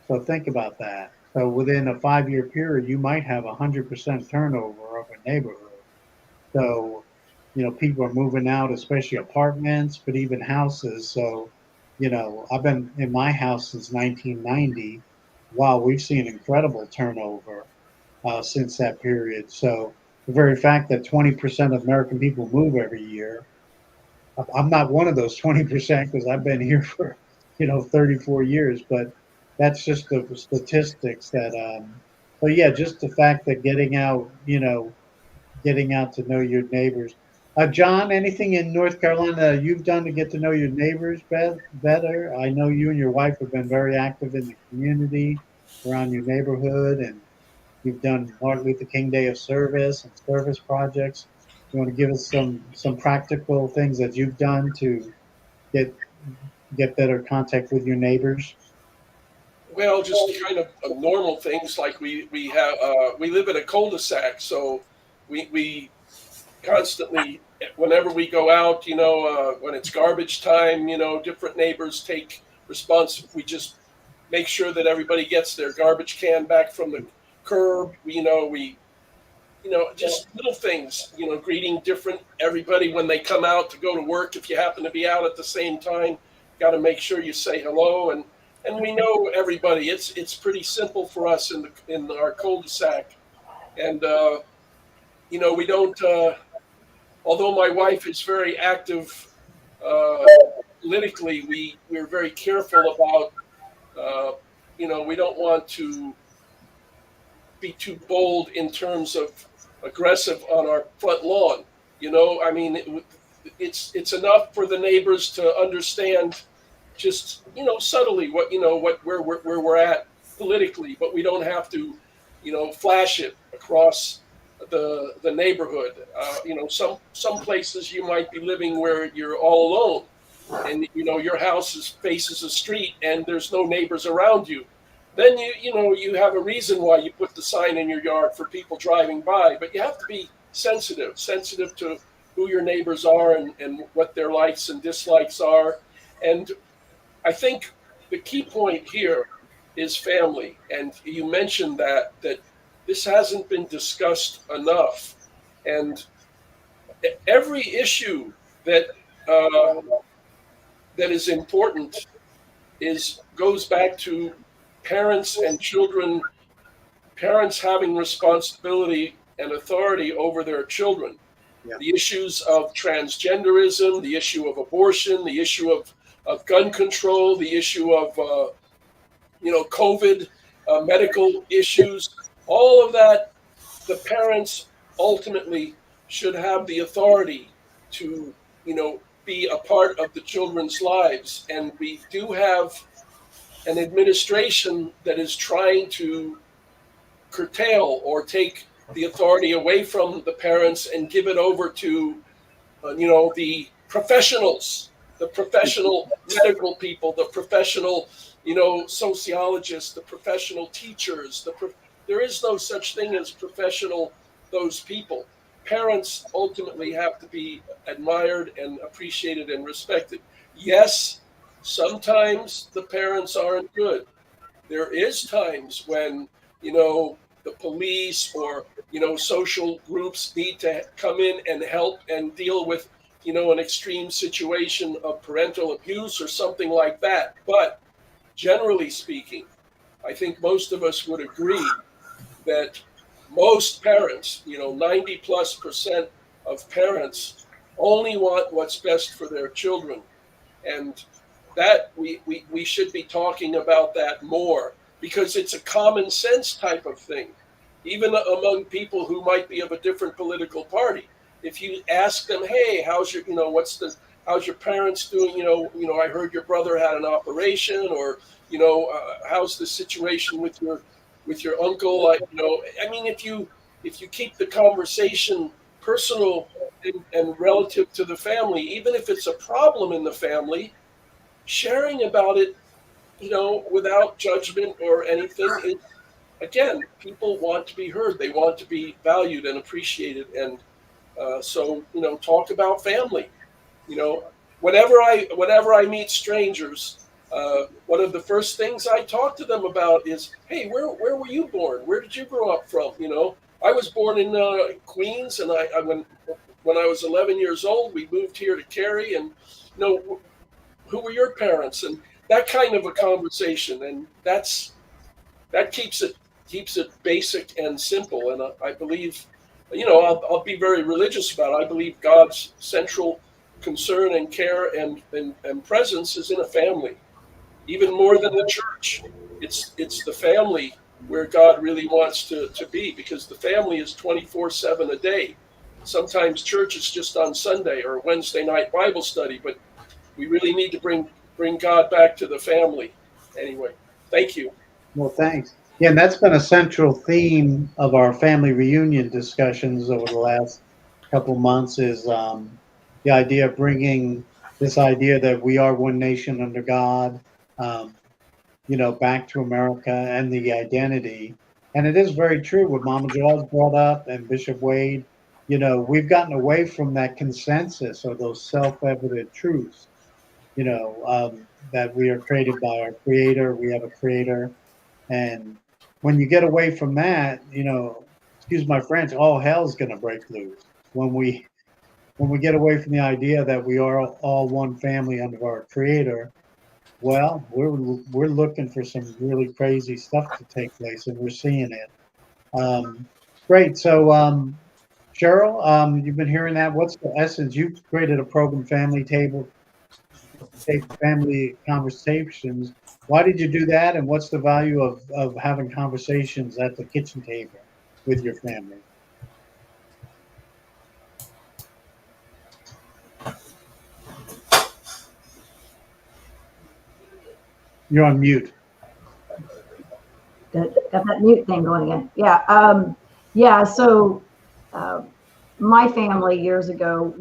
So think about that. So within a 5-year period, you might have 100% turnover of a neighborhood. So, people are moving out, especially apartments, but even houses. So, I've been in my house since 1990. Wow, we've seen incredible turnover since that period. So the very fact that 20% of American people move every year, I'm not one of those 20% because I've been here for, 34 years, but that's just the statistics that, just the fact that getting out to know your neighbors. John, anything in North Carolina that you've done to get to know your neighbors better? I know you and your wife have been very active in the community around your neighborhood, and you've done Martin Luther King Day of Service and service projects. You want to give us some practical things that you've done to get better contact with your neighbors? Well, just kind of normal things like we live in a cul-de-sac, so we constantly, whenever we go out, when it's garbage time, different neighbors take response. We just make sure that everybody gets their garbage can back from the curb. Just little things, greeting everybody when they come out to go to work. If you happen to be out at the same time, got to make sure you say hello. And we know everybody. It's pretty simple for us in our cul-de-sac. And, we don't, although my wife is very active politically, we're very careful about, we don't want to be too bold in terms of aggressive on our front lawn. It's enough for the neighbors to understand just, subtly where we're at. politically, but we don't have to, flash it across the neighborhood. Some places you might be living where you're all alone, and your house faces a street and there's no neighbors around you. Then you have a reason why you put the sign in your yard for people driving by, but you have to be sensitive to who your neighbors are and what their likes and dislikes are. And I think the key point here is family. And you mentioned that this hasn't been discussed enough. And every issue that that is important goes back to parents and children, parents having responsibility and authority over their children. Yeah. The issues of transgenderism, the issue of abortion, the issue of gun control, the issue of COVID, medical issues, all of that, the parents ultimately should have the authority to, be a part of the children's lives. And we do have an administration that is trying to curtail or take the authority away from the parents and give it over to, the professionals, the professional medical people, the professional, sociologists, the professional teachers. There is no such thing as professional, those people. Parents ultimately have to be admired and appreciated and respected. Yes, sometimes the parents aren't good. There is times when, the police or, social groups need to come in and help and deal with, an extreme situation of parental abuse or something like that. But generally speaking, I think most of us would agree that most parents, 90+% of parents only want what's best for their children. And that we should be talking about that more, because it's a common sense type of thing, even among people who might be of a different political party. If you ask them, hey, how's your parents doing? I heard your brother had an operation, or how's the situation with your uncle? If you keep the conversation personal and relative to the family, even if it's a problem in the family, sharing about it, without judgment or anything, is, again, people want to be heard. They want to be valued and appreciated. And so, talk about family. You know, whenever I meet strangers, one of the first things I talk to them about is, hey, where were you born? Where did you grow up from? I was born in Queens, and when I was 11 years old, we moved here to Cary, and who were your parents? And that kind of a conversation, and that keeps it basic and simple. And I believe, I'll be very religious about it. I believe God's central concern and care and presence is in a family, even more than the church. It's the family where God really wants to be, because the family is 24/7 a day. Sometimes church is just on Sunday or Wednesday night Bible study, but we really need to bring God back to the family. Anyway, thank you. Well, thanks. Yeah, and that's been a central theme of our family reunion discussions over the last couple months, is the idea of bringing this idea that we are one nation under God, um, back to America and the identity. And it is very true what Mama Jaws brought up and Bishop Wade. We've gotten away from that consensus or those self-evident truths, that we are created by our creator. We have a creator. And when you get away from that, excuse my French, all hell's going to break loose when we get away from the idea that we are all one family under our creator. Well, we're looking for some really crazy stuff to take place, and we're seeing it. Great. So, Cheryl, you've been hearing that. What's the essence? You've created a program, family conversations. Why did you do that, and what's the value of having conversations at the kitchen table with your family? You're on mute. Got that mute thing going again. Yeah. So my family years ago,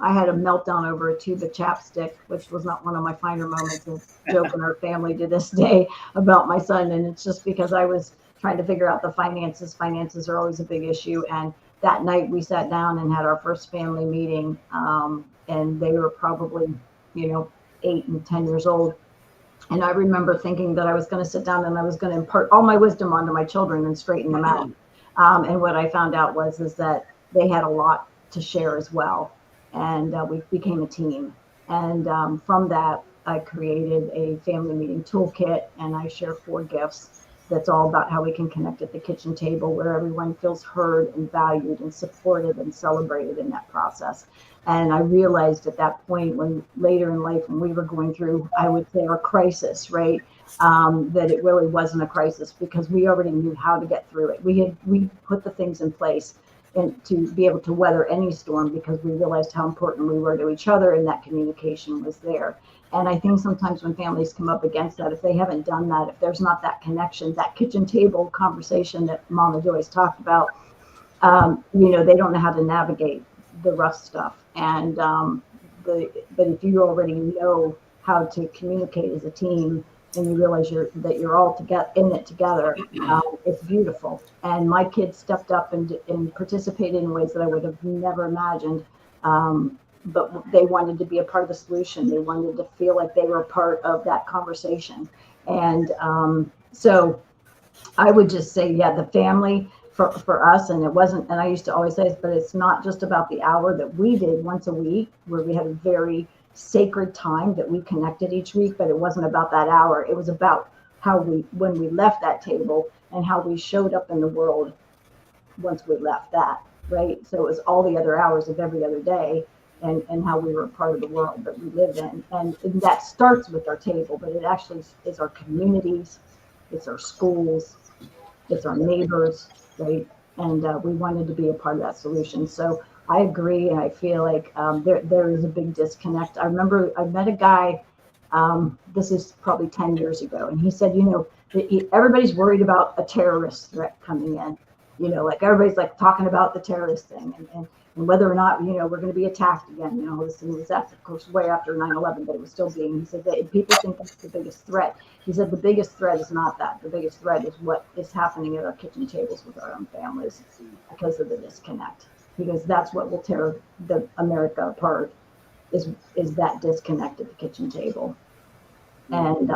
I had a meltdown over a tube of chapstick, which was not one of my finer moments. Of joke in our family to this day about my son, and it's just because I was trying to figure out the finances. Finances are always a big issue, and that night we sat down and had our first family meeting, and they were probably 8 and 10 years old. And I remember thinking that I was going to sit down and I was going to impart all my wisdom onto my children and straighten them out. And what I found out is that they had a lot to share as well. And we became a team. And from that, I created a family meeting toolkit, and I share 4 gifts. That's all about how we can connect at the kitchen table, where everyone feels heard and valued and supported and celebrated in that process. And I realized at that point, when later in life, when we were going through, I would say, our crisis, right, that it really wasn't a crisis, because we already knew how to get through it. We put the things in place and to be able to weather any storm, because we realized how important we were to each other, and that communication was there. And I think sometimes when families come up against that, if they haven't done that, if there's not that connection, that kitchen table conversation that Mama Joyce talked about, they don't know how to navigate the rough stuff. And but if you already know how to communicate as a team, and you realize that you're all together in it together, it's beautiful. And my kids stepped up and participated in ways that I would have never imagined. But they wanted to be a part of the solution. They wanted to feel like they were a part of that conversation. And so I would just say, the family for us, and it wasn't, and I used to always say this, but it's not just about the hour that we did once a week, where we had a very sacred time that we connected each week, but it wasn't about that hour. It was about when we left that table, and how we showed up in the world once we left that, right? So it was all the other hours of every other day, and how we were a part of the world that we live in. And that starts with our table, but it actually is our communities, it's our schools, it's our neighbors, right? And we wanted to be a part of that solution. So I agree, and I feel like there is a big disconnect. I remember I met a guy, this is probably 10 years ago, and he said, everybody's worried about a terrorist threat coming in. Like everybody's like talking about the terrorist thing, and whether or not, we're going to be attacked again. This thing was, that's of course way after 9/11, but it was still being, he said that people think that's the biggest threat. He said the biggest threat is not that. The biggest threat is what is happening at our kitchen tables with our own families because of the disconnect. Because that's what will tear the America apart, is that disconnect at the kitchen table. And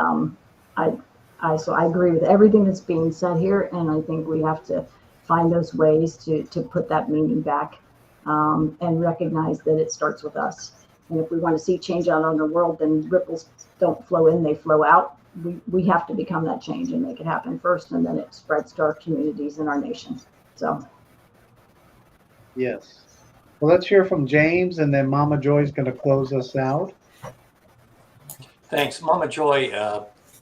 so I agree with everything that's being said here, and I think we have to find those ways to put that meaning back, and recognize that it starts with us. And if we want to see change out on the world, then ripples don't flow in, they flow out. We have to become that change and make it happen first, and then it spreads to our communities and our nation. So. Yes. Well, let's hear from James, and then Mama Joy's going to close us out. Thanks, Mama Joy.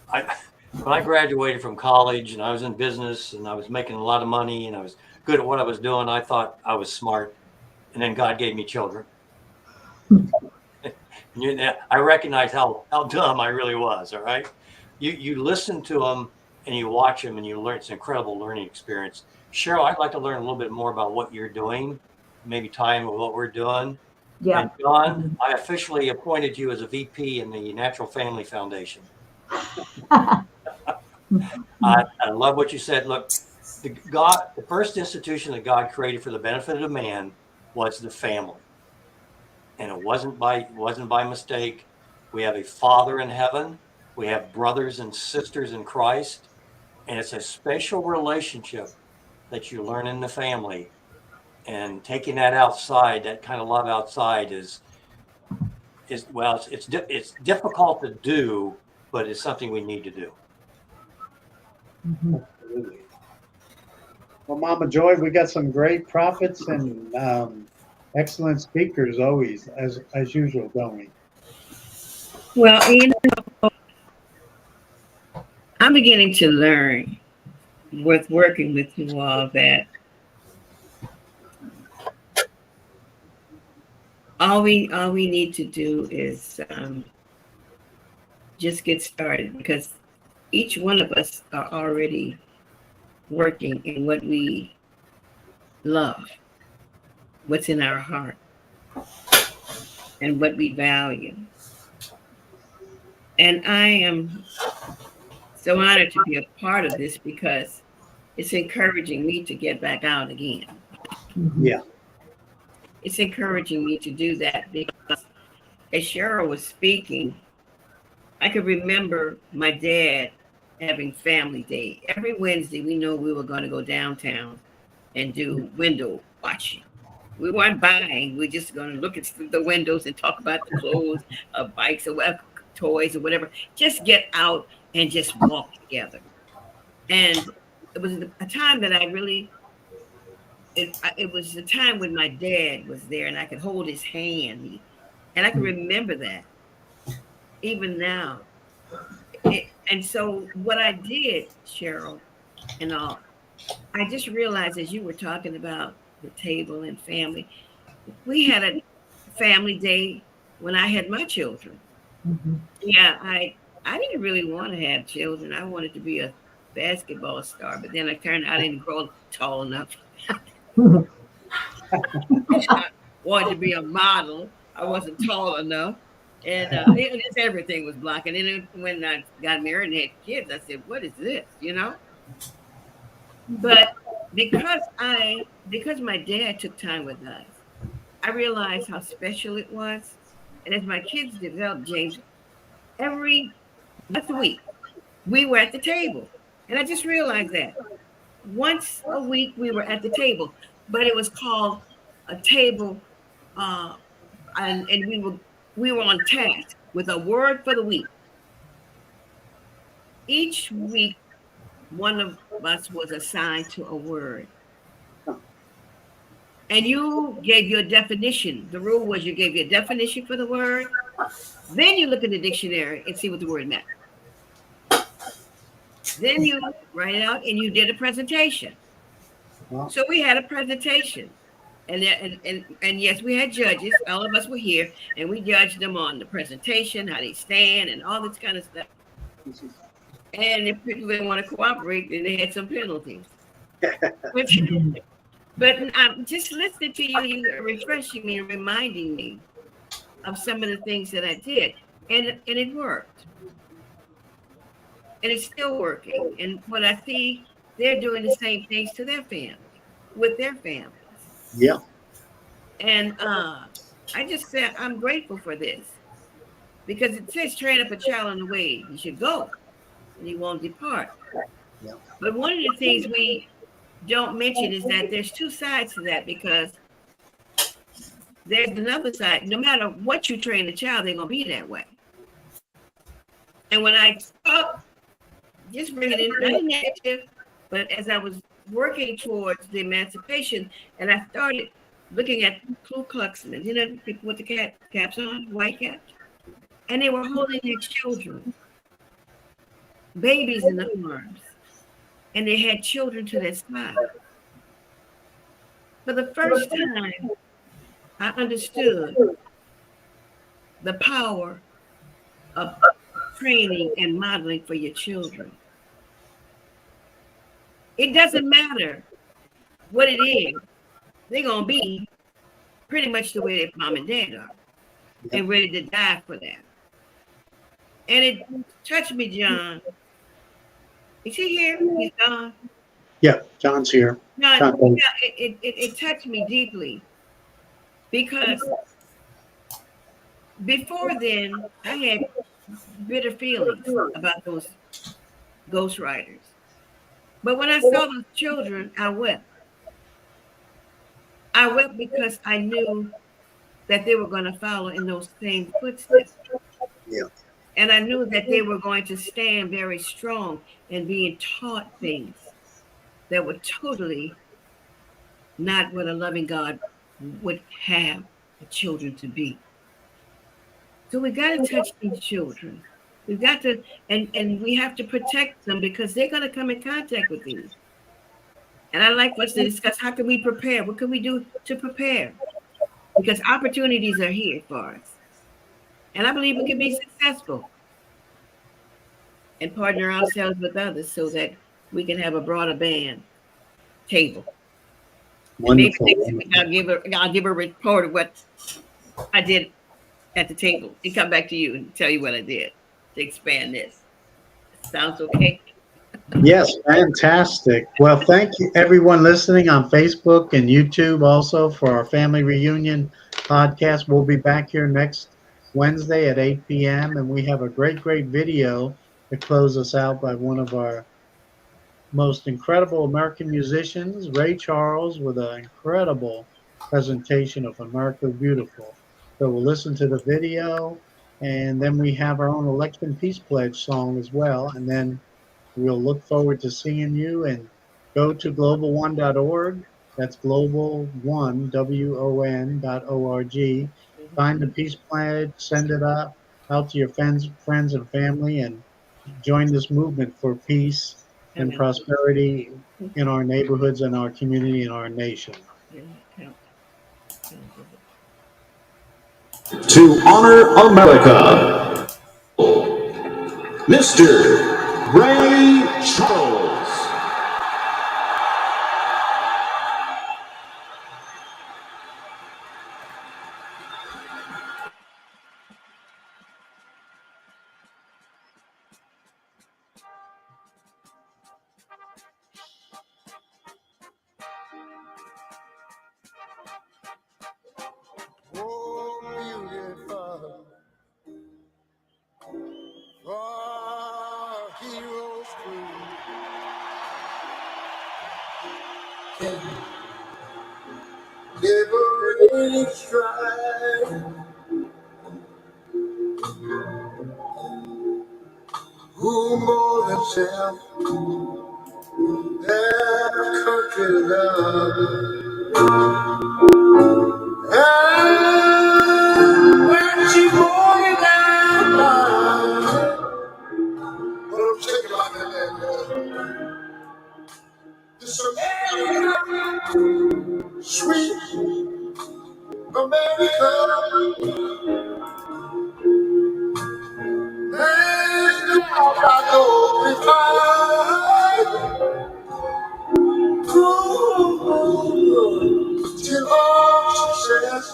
When I graduated from college and I was in business and I was making a lot of money and I was good at what I was doing, I thought I was smart. And then God gave me children. I recognized how dumb I really was. All right. You listen to them and you watch them and you learn. It's an incredible learning experience. Cheryl, I'd like to learn a little bit more about what you're doing, maybe tie in with what we're doing. Yeah. And John, I officially appointed you as a VP in the Natural Family Foundation. I love what you said. Look, the first institution that God created for the benefit of man was the family. And it wasn't by mistake. We have a Father in heaven. We have brothers and sisters in Christ. And it's a special relationship that you learn in the family. And taking that outside, that kind of love outside it's difficult to do, but it's something we need to do. Mm-hmm. Absolutely. Well, Mama Joy, we got some great prophets and excellent speakers always, as usual, don't we? Well, I'm beginning to learn with working with you all that all we need to do is just get started, because each one of us are already working in what we love, what's in our heart, and what we value. And I am so honored to be a part of this because it's encouraging me to get back out again. Yeah. It's encouraging me to do that because as Cheryl was speaking, I could remember my dad having family day. Every Wednesday, we knew we were going to go downtown and do window watching. We weren't buying. We're just going to look at the windows and talk about the clothes, bikes, or whatever, toys, or whatever. Just get out and just walk together. And it was a time that I really, it was the time when my dad was there and I could hold his hand. And I can remember that even now. And so what I did, Cheryl, and all, I just realized as you were talking about the table and family, we had a family day when I had my children. Yeah, I didn't really want to have children. I wanted to be a basketball star, but then I turned out I didn't grow tall enough. I wanted to be a model. I wasn't tall enough. And everything was blocking. And then when I got married and had kids, I said, what is this? You know? But because my dad took time with us, I realized how special it was. And as my kids developed, James, once a week, we were at the table. And I just realized that. Once a week, we were at the table, but it was called a table, and we were on task with a word for the week. Each week, one of us was assigned to a word. And you gave your definition. The rule was you gave your definition for the word. Then you look in the dictionary and see what the word meant. Then you write it out and you did a presentation. So we had a presentation. And yes, we had judges. All of us were here, and we judged them on the presentation, how they stand, and all this kind of stuff. And if people didn't want to cooperate, then they had some penalties. But just listening to you, you are refreshing me and reminding me of some of the things that I did, and it worked, and it's still working. And what I see, they're doing the same things to their family, with their families. Yeah. And I just said I'm grateful for this because it says train up a child in the way he should go, and he won't depart. Yeah. But one of the things we don't mention is that there's two sides to that, because there's another side. No matter what you train a child, they're gonna be that way. And when I talk, just bring it in, not negative, but as I was working towards the emancipation, and I started looking at Ku Klux Men, you know, people with the caps on, white caps, and they were holding their children, babies in the arms, and they had children to their side. For the first time, I understood the power of training and modeling for your children. It doesn't matter what it is, they're going to be pretty much the way their mom and dad are, and ready to die for that. And it touched me, John. Is he here? He's gone. Yeah, John's here. John, it touched me deeply because before then, I had bitter feelings about those ghostwriters. But when I saw those children, I wept. I wept because I knew that they were going to follow in those same footsteps. Yeah. And I knew that they were going to stand very strong and being taught things that were totally not what a loving God would have the children to be. So we got to touch these children. We've got to, and we have to protect them because they're going to come in contact with these. And I'd like us to discuss, how can we prepare? What can we do to prepare? Because opportunities are here for us. And I believe we can be successful. and partner ourselves with others so that we can have a broader band table. And maybe Wonderful. next week I'll give a report of what I did at the table and come back to you and tell you what I did to expand this. Sounds okay? Yes, fantastic. Well, thank you everyone listening on Facebook and YouTube also for our family reunion podcast. We'll be back here next Wednesday at 8 p.m. and we have a great video to close us out by one of our most incredible American musicians, Ray Charles, with an incredible presentation of America Beautiful. So we'll listen to the video, and then we have our own election peace pledge song as well. And then we'll look forward to seeing you, and go to globalone.org. That's global1, WON.org. Find the peace pledge, send it out to your friends and family, and join this movement for peace and Amen. prosperity in our neighborhoods and our community and our nation. To honor America, Mr. Ray Charles. Heroes never really try. Who more than self their country love? And when she falling down, what I'm thinking about that, this America, sweet America. Man, I know if till all success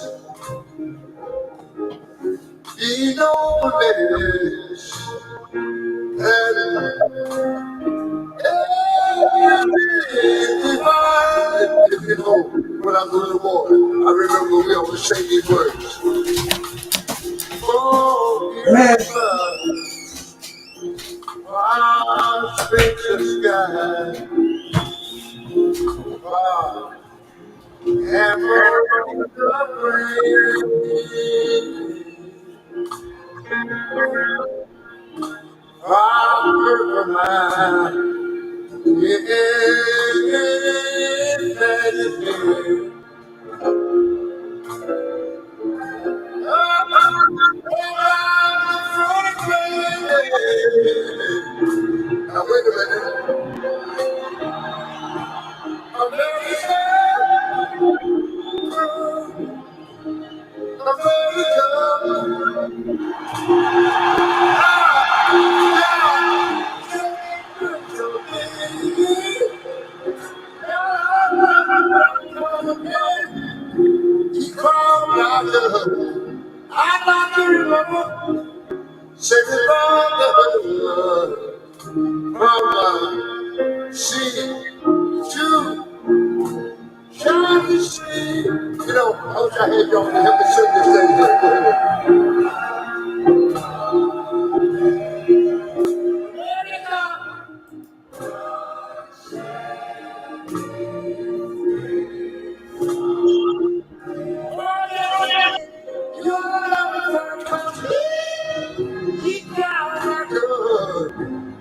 be no less. If you know, when I was in the war, I remember we always say these words. Oh, our spacious sky, and the our mind, now wait a minute. He called out the I'd like to remember, say the from sea to shining sea. You know, I wish I had y'all to help me sing this thing. Go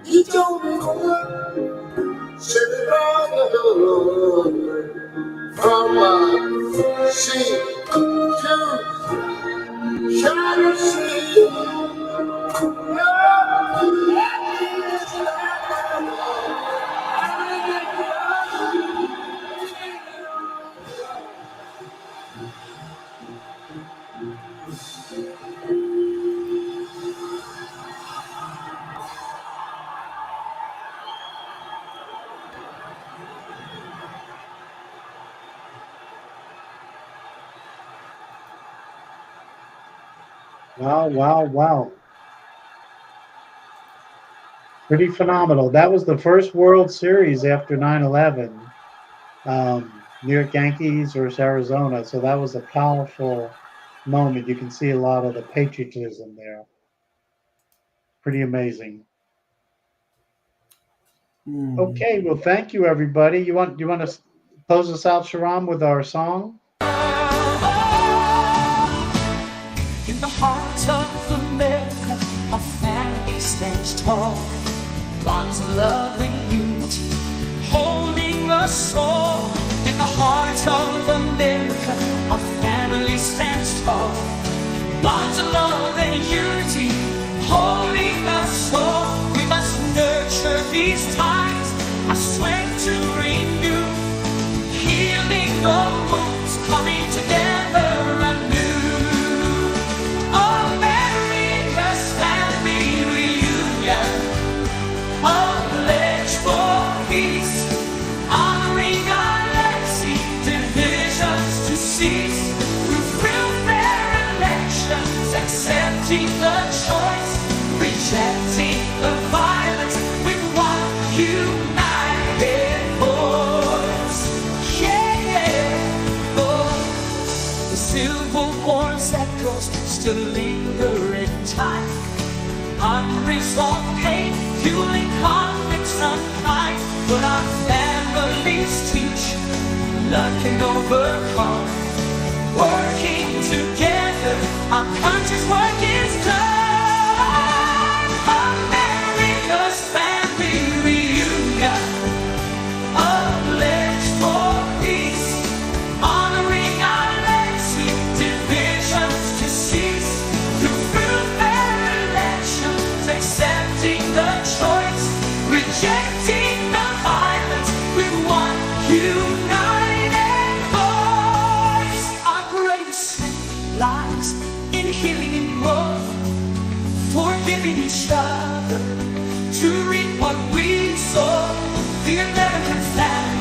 He told me said it all from sea to shining sea. Wow, wow, wow. Pretty phenomenal. That was the first World Series after 9/11. New York Yankees versus Arizona. So that was a powerful moment. You can see a lot of the patriotism there. Pretty amazing. Okay, well, thank you, everybody. You want to close us out, Sharon, with our song? In the heart of America, our family stands tall. Bonds of love and unity, holding us all. In the heart of America, our family stands tall. Bonds of love and unity, holding us all. We must nurture these ties, our strength to renew, healing the wounds, coming together anew. America's family reunion, a pledge for peace, honoring our legacy, divisions to cease. Through fair elections, accepting the choice, rejecting the violence with one united voice. Yeah, the Civil War's echoes still linger in time. Unresolved pain, fueling conflicts unkind. But our families teach love can overcome. Working together, our country's work is done. America's family reunion, a pledge for peace, honoring our legacy, divisions to cease. Through fair elections, accepting the choice, rejecting the violence with one united voice. Our greatest strength lies in healing and growth, forgiving each other to reap what we sow. The American flag,